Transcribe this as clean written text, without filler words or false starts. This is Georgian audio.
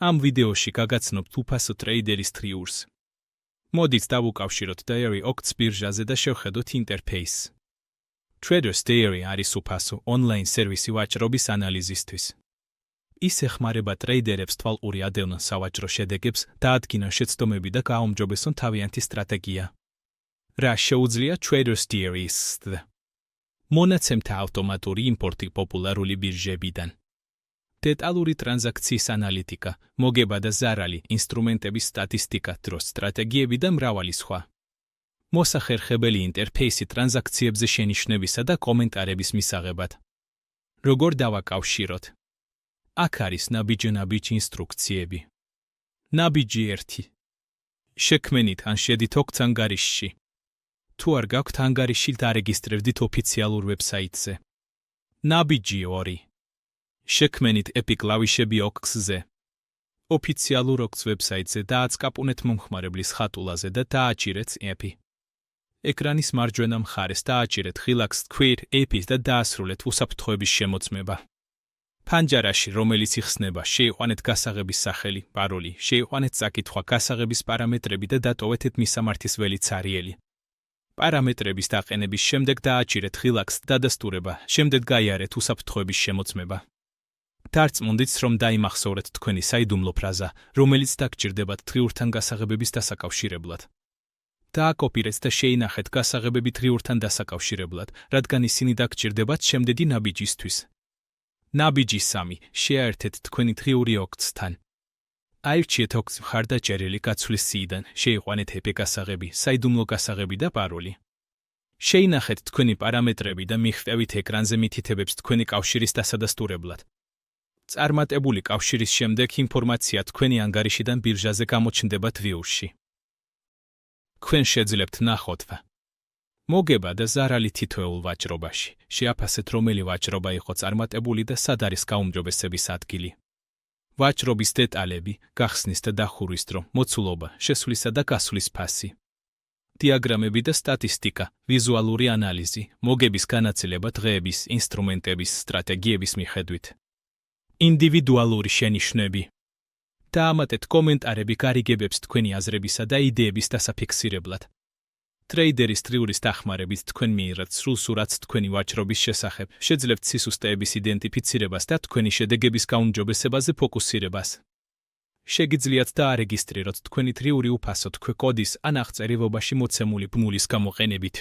ამ ვიდეოში გაგაცნობთ უფასო ტრეიდერის ტრიურს. მოდით დავუკავშიროთ Dairy Oats ბირჟაზე და შევხედოთ ინტერფეისს. Traders Dairy არის უფასო ონლაინ სერვისი ვაჭრობის ანალიზისთვის. ის ეხმარება ტრეიდერებს თვალყური ადევნონ სავაჭრო შედეგებს, დაადგინონ შეცდომები და გააუმჯობესონ თავიანთი სტრატეგია. რა შეუძლია Traders Dairy-ს? მონაცემთა ავტომატური იმპორტი პოპულარული ბირჟებიდან. დეტალური ტრანზაქციის ანალიტიკა, მოგება და ზარალი, ინსტრუმენტების სტატისტიკა, დროს სტრატეგიები და მრავალი სხვა. მოსახერხებელი ინტერფეისი ტრანზაქციებზე შენიშვნებისა და კომენტარების მისაღებად. როგორ დავაკავშიროთ? აქ არის ნაბიჯ ინსტრუქციები. ნაბიჯი 1. შექმენით ან შედით Oats ანგარიშში. თუ არ გაქვთ ანგარიში, დარეგისტრირდით ოფიციალურ ვებსაიტზე. ნაბიჯი 2. შექმენით ეპი კლავიშები Oats-ზე. ოფიციალურ Oats ვებსაიტზე დააწკაპუნეთ მომხმარებლის ხატულაზე და დააჭირეთ ეპი. ეკრანის მარჯვენა მხარეს დააჭირეთ ღილაკს Query API-ს და დაასრულეთ უსაფრთხოების შემოწმება. ფანჯარაში, რომელიც იხსნება, შეიყვანეთ გასაღების სახელი, პაროლი, შეიყვანეთ წაკითხვა, გასაღების პარამეტრები და დატოვეთ მისამართის ველი ცარიელი. პარამეტრების დაყენების შემდეგ დააჭირეთ ღილაკს დადასტურება, შემდეგ გაიარეთ უსაფრთხოების შემოწმება. დარწმუნდით, რომ დაიმახსოვრეთ თქვენი საიდუმლო ფრაზა, რომელიც დაგჭირდებათ ტრიურთან გასაღებების დასაკავშირებლად. დააკოპირეთ და შეინახეთ გასაღებები ტრიურთან დასაკავშირებლად, რადგან ისინი დაგჭირდებათ შემდეგი ნაბიჯისთვის. ნაბიჯი 3. შეაერთეთ თქვენი ტრიური Oats-თან. აირჩიეთ Oats მხარდაჭერილი გაცვლის სიიდან, შეიყვანეთ ეპი გასაღები, საიდუმლო გასაღები და პაროლი. შეინახეთ თქვენი პარამეტრები და მიხვდებით ეკრანზე მითითებებს თქვენი კავშირის დასადასტურებლად. წარმატებული კავშირის შემდეგ ინფორმაცია თქვენი ანგარიშიდან ბირჟაზე გამოჩნდებათ ვიურში. თქვენ შეძლებთ ნახოთ მოგება და ზარალი თითოეულ ვაჭრობაში. შეაფასეთ, რომელი ვაჭრობა იყო წარმატებული და სად არის გაუმჯობესების ადგილი. ვაჭრობის დეტალები, გახსნის და დახურვის დრო, მოცულობა, შესვლისა და გასვლის ფასი. დიაგრამები და სტატისტიკა, ვიზუალური ანალიზი, მოგების განაწილება დღეების, ინსტრუმენტების, სტრატეგიების მიხედვით. ინდივიდუალური შენიშვნები. დაამატეთ კომენტარები გარიგებებს თქვენი აზრებისა და იდეების დასაფიქსირებლად. ტრეიდერის ტრიურის დახმარებით თქვენ მიიღებთ სრულ სურათს თქვენი ვაჭრობის შესახებ, შეძლებთ სისუსტეების იდენტიფიცირებას და თქვენი შედეგების გაუმჯობესებაზე ფოკუსირებას. შეგიძლიათ დაარეგისტრიროთ თქვენი ტრიური უფასო თქვენ კოდის ან აღწერილობაში მოცემული ბმულის გამოყენებით.